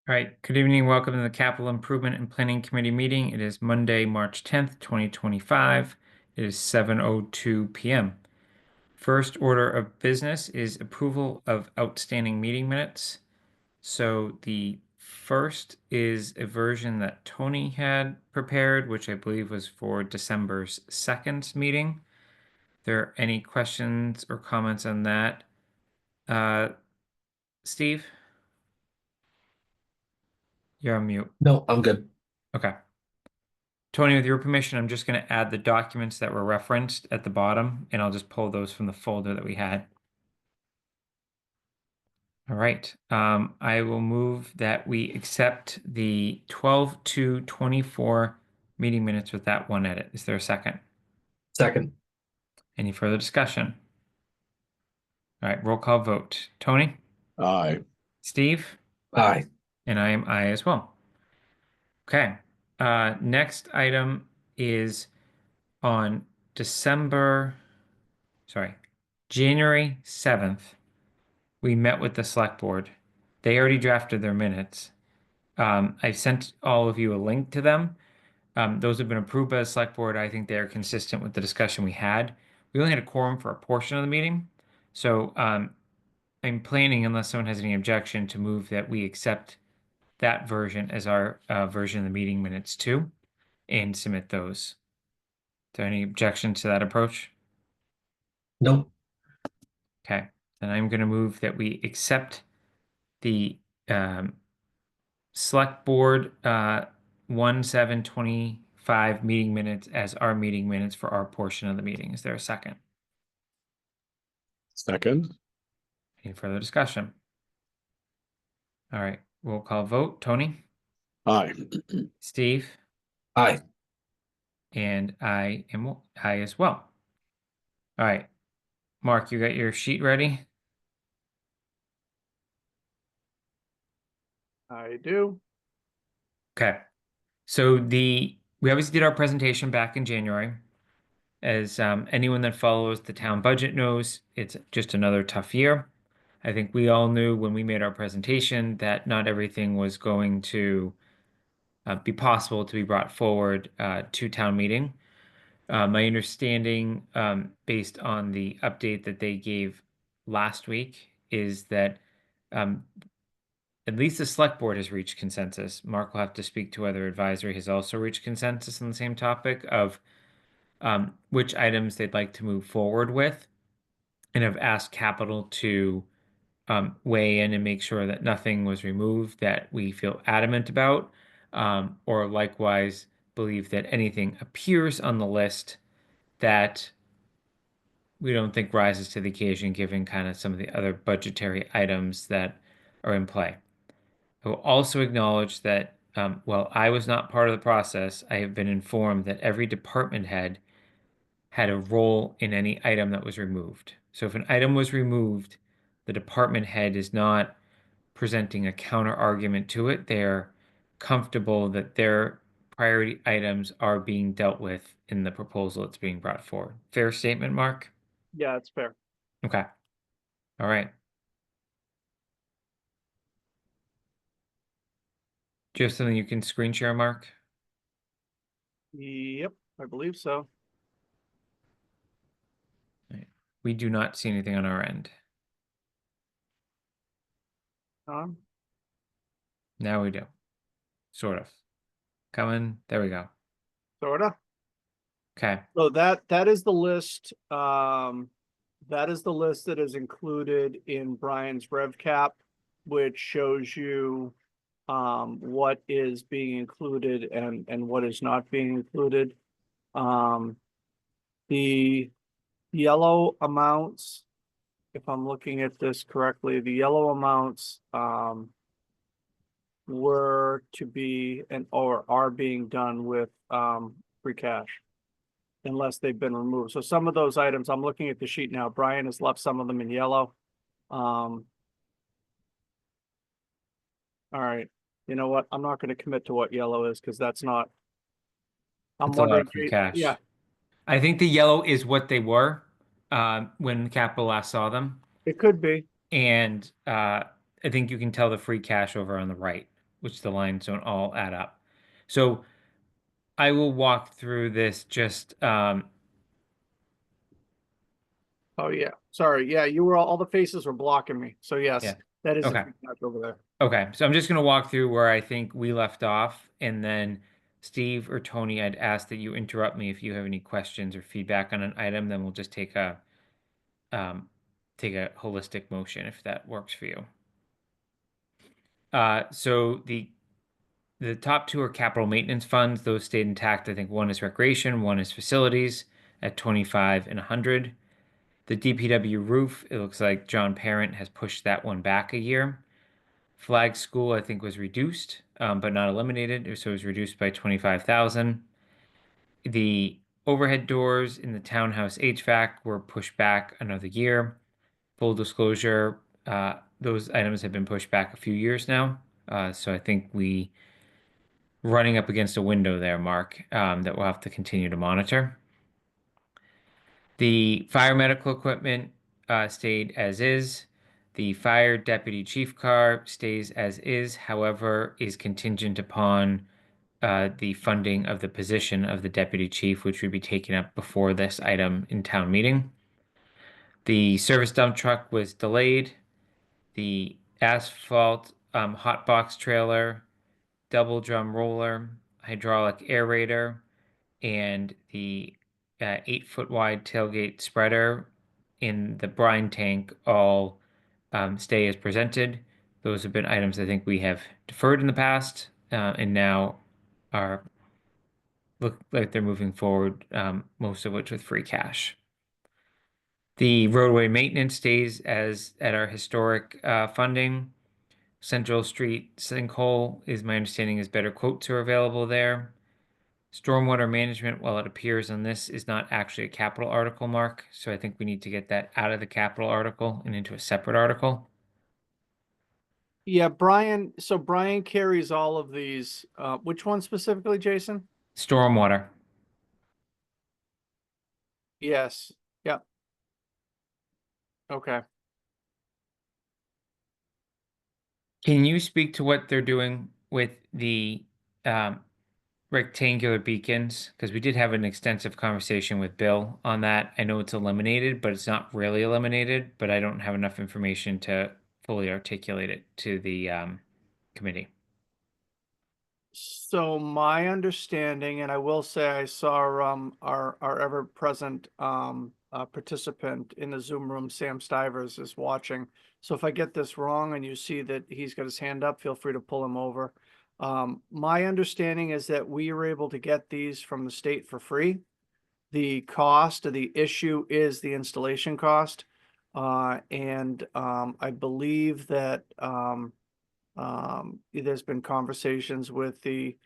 All right, good evening. Welcome to the Capital Improvement and Planning Committee meeting. It is Monday, March 10th, 2025. It is 7:02 p.m. First order of business is approval of outstanding meeting minutes. So the first is a version that Tony had prepared, which I believe was for December's 2nd meeting. There any questions or comments on that? Uh, Steve, you're on mute. No, I'm good. Okay. Tony, with your permission, I'm just going to add the documents that were referenced at the bottom, and I'll just pull those from the folder that we had. All right. I will move that we accept the 12/2/24 meeting minutes with that one edit. Is there a second? Second. Any further discussion? All right, roll call vote. Tony, Aye. Steve, Aye. and I am I as well. Okay. Next item is on January 7th. We met with the select board. They already drafted their minutes. I sent all of you a link to them. Those have been approved by the select board. I think they are consistent with the discussion we had. We only had a quorum for a portion of the meeting. So I'm planning, unless someone has any objection, to move that we accept that version as our version of the meeting minutes too, and submit those. Is there any objection to that approach? Nope. Okay, then I'm going to move that we accept the select board 1/7/25 meeting minutes as our meeting minutes for our portion of the meeting. Is there a second? Second. Any further discussion? All right, roll call vote. Tony, Aye. Steve, Aye. and I am I as well. All right, Mark, you got your sheet ready? I do. Okay. So we obviously did our presentation back in January. As anyone that follows the town budget knows, it's just another tough year. I think we all knew when we made our presentation that not everything was going to be possible to be brought forward to town meeting. My understanding, based on the update that they gave last week, is that um, at least the select board has reached consensus. Mark will have to speak to whether advisory has also reached consensus on the same topic of which items they'd like to move forward with, and have asked capital to weigh in and make sure that nothing was removed that we feel adamant about, or likewise believe that anything appears on the list that we don't think rises to the occasion given kind of some of the other budgetary items that are in play. I will also acknowledge that while I was not part of the process, I have been informed that every department head had a role in any item that was removed. So if an item was removed, the department head is not presenting a counter argument to it. They're comfortable that their priority items are being dealt with in the proposal that's being brought forward. Fair statement, Mark? Yeah, it's fair. Okay. All right. Do you have something you can screen share, Mark? Yep, I believe so. Right. We do not see anything on our end. Now we do. Sort of. Coming. There we go. Sorta. Okay. So that is the list. That is the list that is included in Brian's rev cap, which shows you what is being included and what is not being included. The yellow amounts, if I'm looking at this correctly, the yellow amounts were to be or are being done with free cash unless they've been removed. So some of those items, I'm looking at the sheet now, Brian has left some of them in yellow. All right, you know what, I'm not going to commit to what yellow is because that's not, I'm That's a lot wondering, of free cash. yeah, I think the yellow is what they were when Capital last saw them. it could be. And I think you can tell the free cash over on the right. which the lines don't all add up. So I will walk through this just Oh, yeah. Sorry. Yeah, you were all the faces were blocking me. So yes, yeah. that is a Okay. free cash over there. Okay. So I'm just gonna walk through where I think we left off, and then Steve or Tony, I'd ask that you interrupt me if you have any questions or feedback on an item, then we'll just um take a holistic motion if that works for you. So the top two are capital maintenance funds. Those stayed intact. I think one is recreation, one is facilities at 25 and 100. The DPW roof, it looks like John Parent has pushed that one back a year. Flag school, I think, was reduced, but not eliminated. So it was reduced by 25,000. The overhead doors in the townhouse HVAC were pushed back another year. Full disclosure, those items have been pushed back a few years now. So I think we running up against a window there, Mark, that we'll have to continue to monitor. The fire medical equipment stayed as is. The fire deputy chief car stays as is, however, is contingent upon the funding of the position of the deputy chief, which would be taken up before this item in town meeting. The service dump truck was delayed. The asphalt hot box trailer, double drum roller, hydraulic aerator, and the 8 foot wide tailgate spreader in the brine tank all stay as presented. Those have been items I think we have deferred in the past and now are look like they're moving forward, most of which with free cash. The roadway maintenance stays as at our historic funding. Central Street sinkhole is my understanding is better quotes are available there. Stormwater management, while it appears on this, is not actually a capital article, Mark. So I think we need to get that out of the capital article and into a separate article. Yeah, Brian. So Brian carries all of these. Which one specifically, Jason? Stormwater. Yes. Yeah. Okay. Can you speak to what they're doing with the um, rectangular beacons? Because we did have an extensive conversation with Bill on that. I know it's eliminated, but it's not really eliminated, but I don't have enough information to fully articulate it to the committee. So my understanding, and I will say I saw our ever present participant in the Zoom room, Sam Stivers, is watching. So if I get this wrong and you see that he's got his hand up, feel free to pull him over. My understanding is that we were able to get these from the state for free. The cost of the issue is the installation cost. And I believe that there's been conversations with the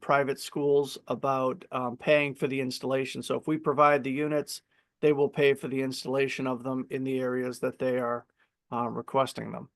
private schools about paying for the installation. So if we provide the units, they will pay for the installation of them in the areas that they are requesting them.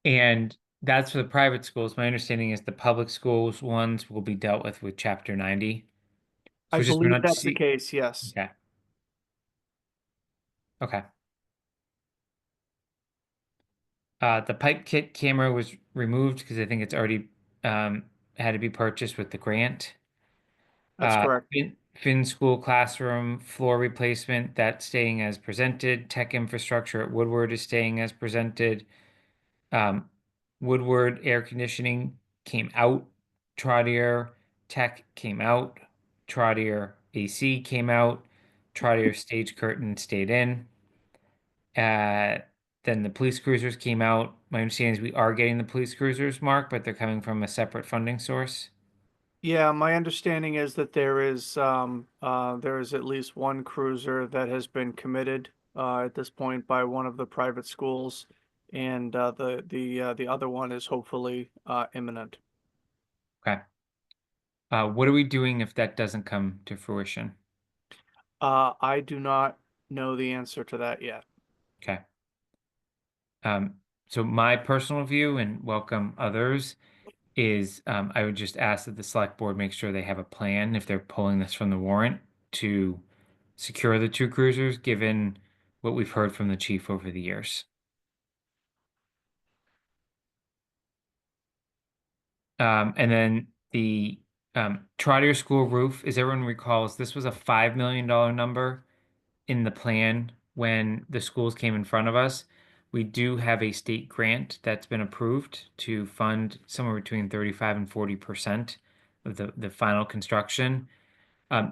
And that's for the private schools. My understanding is the public schools ones will be dealt with Chapter 90. I So just we're believe not that's the see. case, yes. Okay. Okay. The pipe kit camera was removed because I think it's already um, had to be purchased with the grant. That's correct. Fin school classroom floor replacement, that's staying as presented. Tech infrastructure at Woodward is staying as presented. Um, Woodward air conditioning came out. Trotter Tech came out. Trotter AC came out. Trotter stage curtain stayed in. Uh, then the police cruisers came out. My understanding is we are getting the police cruisers, Mark, but they're coming from a separate funding source. Yeah, my understanding is that there is at least one cruiser that has been committed at this point by one of the private schools, and the other one is hopefully imminent. Okay. What are we doing if that doesn't come to fruition? I do not know the answer to that yet. Okay. Um, so my personal view, and welcome others, is I would just ask that the select board make sure they have a plan if they're pulling this from the warrant to secure the two cruisers, given what we've heard from the chief over the years. And then the Trotter School roof, as everyone recalls, this was a $5 million number in the plan when the schools came in front of us. We do have a state grant that's been approved to fund somewhere between 35 and 40% of the final construction.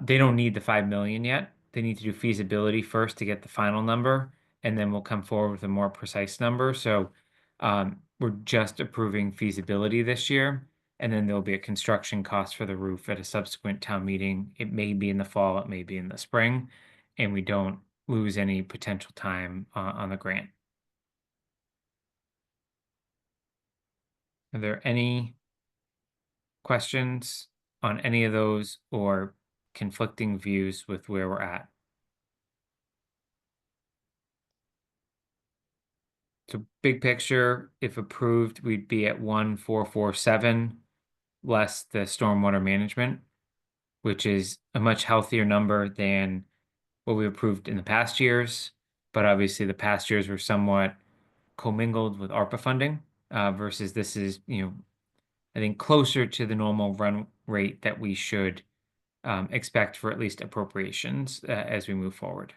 They don't need the 5 million yet. They need to do feasibility first to get the final number, and then we'll come forward with a more precise number. So we're just approving feasibility this year, and then there'll be a construction cost for the roof at a subsequent town meeting. It may be in the fall, it may be in the spring, and we don't lose any potential time on the grant. Are there any questions on any of those or conflicting views with where we're at? So big picture, if approved, we'd be at 1,447 less the stormwater management, which is a much healthier number than what we approved in the past years. But obviously the past years were somewhat commingled with ARPA funding, versus this is, I think closer to the normal run rate that we should expect for at least appropriations as we move forward.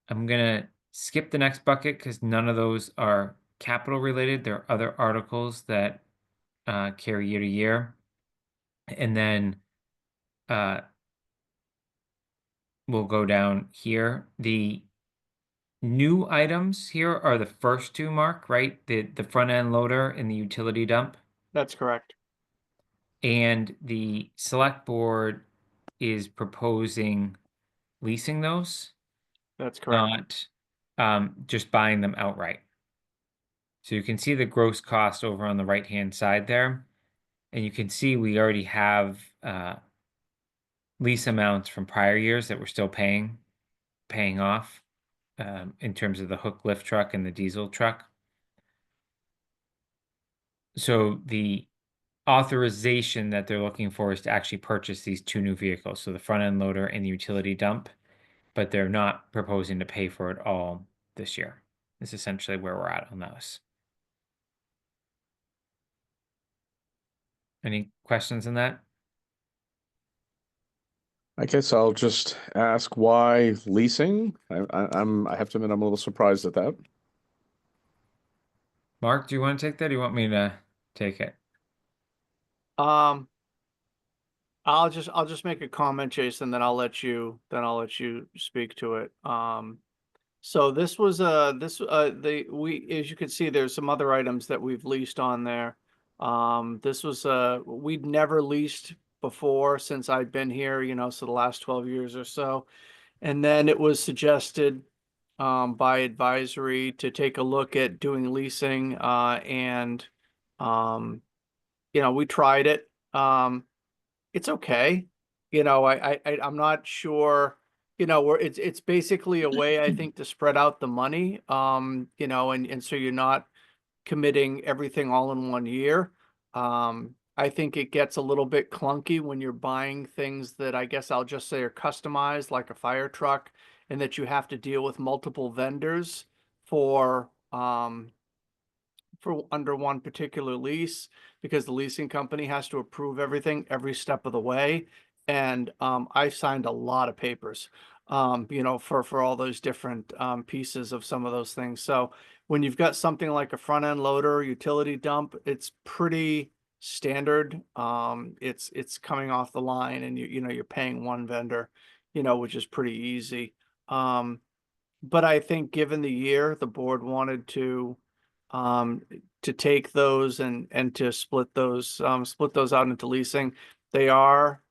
I'm gonna skip the next bucket because none of those are capital related. There are other articles that carry year to year. And then we'll go down here. The new items here are the first two, Mark, right? The front end loader and the utility dump. That's correct. And the select board is proposing leasing those, That's correct. not just buying them outright. So you can see the gross cost over on the right-hand side there. And you can see we already have lease amounts from prior years that we're still paying off in terms of the hook lift truck and the diesel truck. So the authorization that they're looking for is to actually purchase these two new vehicles, so the front end loader and the utility dump, but they're not proposing to pay for it all this year. That's essentially where we're at on those. Any questions on that? I guess I'll just ask why leasing. I have to admit I'm a little surprised at that. Mark, do you want to take that? Or do you want me to take it? Um, I'll just make a comment, Jason, then I'll let you speak to it. So this was as you can see, there's some other items that we've leased on there. This was we'd never leased before since I've been here, so the last 12 years or so. And then it was suggested by advisory to take a look at doing leasing, and um, we tried it. It's okay. I'm not sure, where it's basically a way, I think, to spread out the money, and so you're not committing everything all in one year. I think it gets a little bit clunky when you're buying things that I guess I'll just say are customized, like a fire truck, and that you have to deal with multiple vendors for under one particular lease, because the leasing company has to approve everything every step of the way. And I signed a lot of papers, for all those different pieces of some of those things. So when you've got something like a front end loader, utility dump, it's pretty standard. It's coming off the line, and you're paying one vendor, which is pretty easy. But I think given the year, the board wanted um, to take those and to split those out into leasing. They are,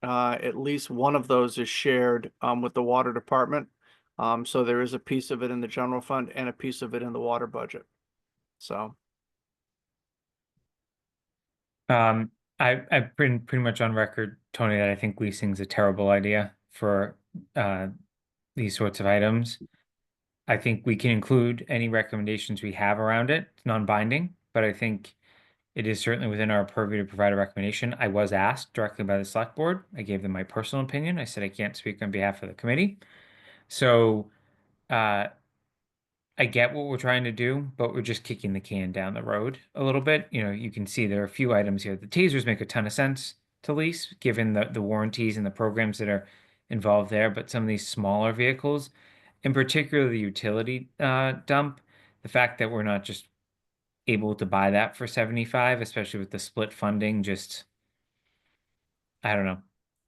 at least one of those is shared, with the water department. So there is a piece of it in the general fund and a piece of it in the water budget. So, I've been pretty much on record, Tony, that I think leasing is a terrible idea for these sorts of items. I think we can include any recommendations we have around it, non-binding, but I think it is certainly within our purview to provide a recommendation. I was asked directly by the select board. I gave them my personal opinion. I said I can't speak on behalf of the committee. So I I get what we're trying to do, but we're just kicking the can down the road a little bit. You know, you can see there are a few items here. The tasers make a ton of sense to lease, given the warranties and the programs that are involved there. But some of these smaller vehicles, in particular the utility dump, the fact that we're not just able to buy that for 75, especially with the split funding, just I don't know.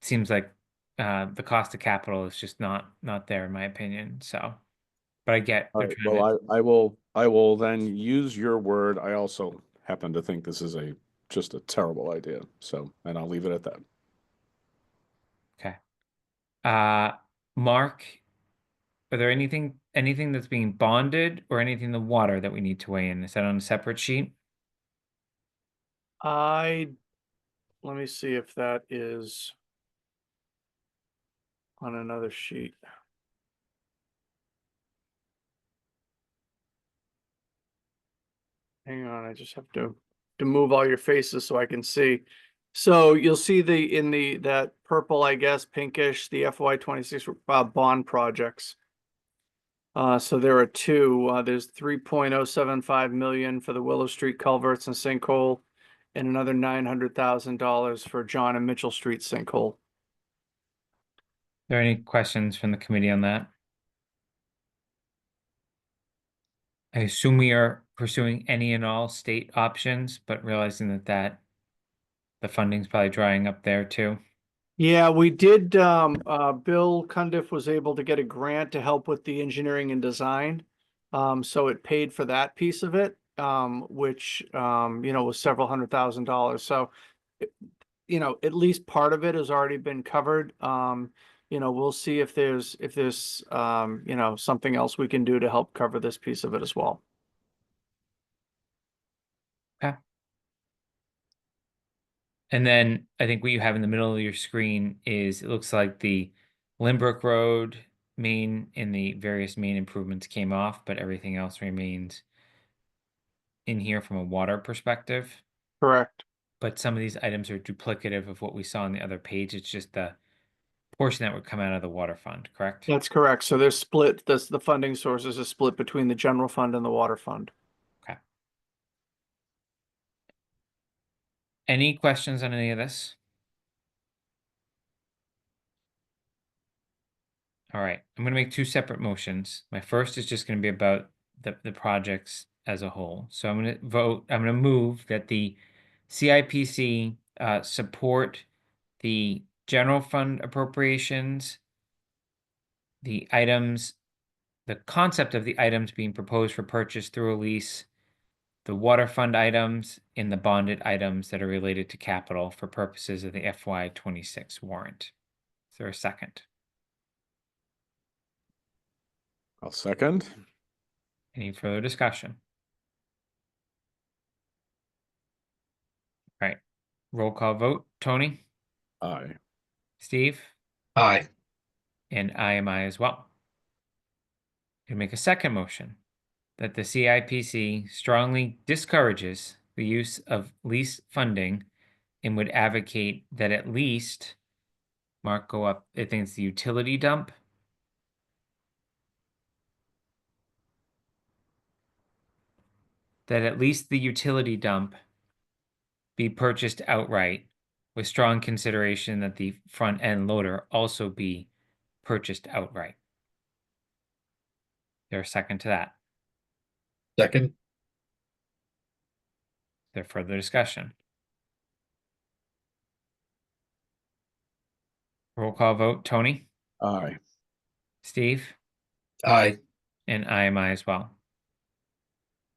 Seems like the cost of capital is just not there in my opinion. So, but I get All they're right, trying to. well, I will then use your word. I also happen to think this is just a terrible idea. So, and I'll leave it at that. Okay. Uh, Mark, are there anything that's being bonded or anything in the water that we need to weigh in? Is that on a separate sheet? Let me see if that is on another sheet. Hang on, I just have to move all your faces so I can see. So you'll see that purple, I guess, pinkish, the FY26 bond projects. So there are two. There's 3.075 million for the Willow Street culverts and sinkhole, and another $900,000 for John and Mitchell Street sinkhole. Are there any questions from the committee on that? I assume we are pursuing any and all state options, but realizing that the funding's probably drying up there too. Yeah, we did. Bill Cundiff was able to get a grant to help with the engineering and design. So it paid for that piece of it, which, was several $100,000. So, at least part of it has already been covered. We'll see if there's something else we can do to help cover this piece of it as well. Okay. And then I think what you have in the middle of your screen is it looks like the Lynbrook Road main and the various main improvements came off, but everything else remains in here from a water perspective. Correct. But some of these items are duplicative of what we saw on the other page. It's just the portion that would come out of the water fund, correct? That's correct. So they're split. The funding sources are split between the general fund and the water fund. Okay. Any questions on any of this? All right, I'm going to make two separate motions. My first is just going to be about the projects as a whole. So I'm going to move that the CIPC support the general fund appropriations, the items, the concept of the items being proposed for purchase through a lease, the water fund items, and the bonded items that are related to capital for purposes of the FY26 warrant. Is there a second? I'll second. Any further discussion? All right. Roll call vote. Tony, Aye. Steve, Aye. and I am I as well. Gonna make a second motion that the CIPC strongly discourages the use of lease funding and would advocate that at least, Mark, go up, I think it's the utility dump. That at least the utility dump be purchased outright with strong consideration that the front end loader also be purchased outright. There a second to that? Second. There further discussion? Roll call vote. Tony, Aye. Steve, Aye. and I am I as well.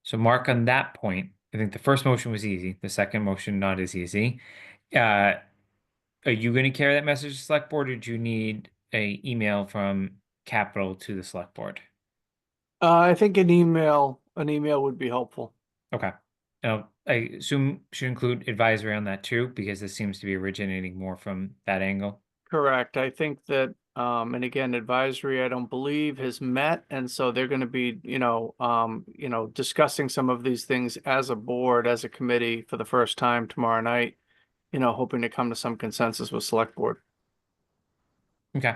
So Mark, on that point, I think the first motion was easy. The second motion not as easy. Are you going to carry that message to select board, or do you need a email from Capital to the select board? I think an email would be helpful. Okay. Now, I assume should include advisory on that too, because this seems to be originating more from that angle. Correct. I think that, and again, advisory, I don't believe has met. And so they're going to be, discussing some of these things as a board, as a committee for the first time tomorrow night, hoping to come to some consensus with select board. Okay.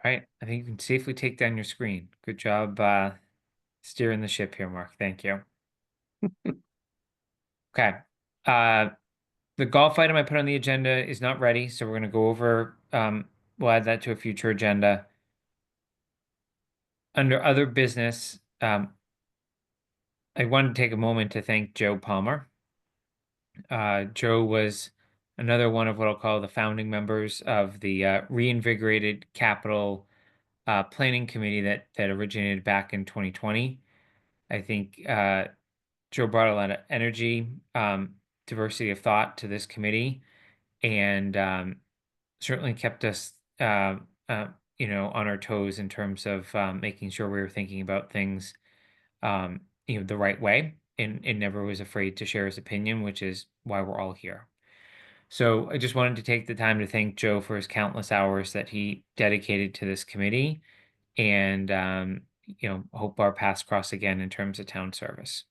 All right, I think you can safely take down your screen. Good job steering the ship here, Mark. Thank you. Okay. The golf item I put on the agenda is not ready, so we're going to go over, we'll add that to a future agenda. Under other business, I wanted to take a moment to thank Joe Palmer. Joe was another one of what I'll call the founding members of the reinvigorated capital planning committee that originated back in 2020. I think Joe brought a lot of energy, diversity of thought to this committee, and certainly kept us, on our toes in terms of making sure we were thinking about things, the right way, and never was afraid to share his opinion, which is why we're all here. So I just wanted to take the time to thank Joe for his countless hours that he dedicated to this committee, and hope our paths cross again in terms of town service.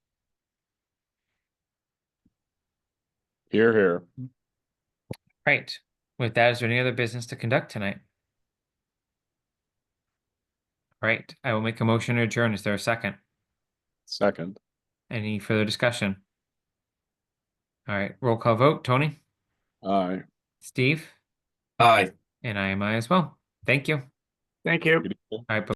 Here, here. Right. With that, is there any other business to conduct tonight? Right. I will make a motion to adjourn. Is there a second? Second. Any further discussion? All right. Roll call vote. Tony? Aye. Steve? Aye. And I am I as well. Thank you. Thank you. Good. All right.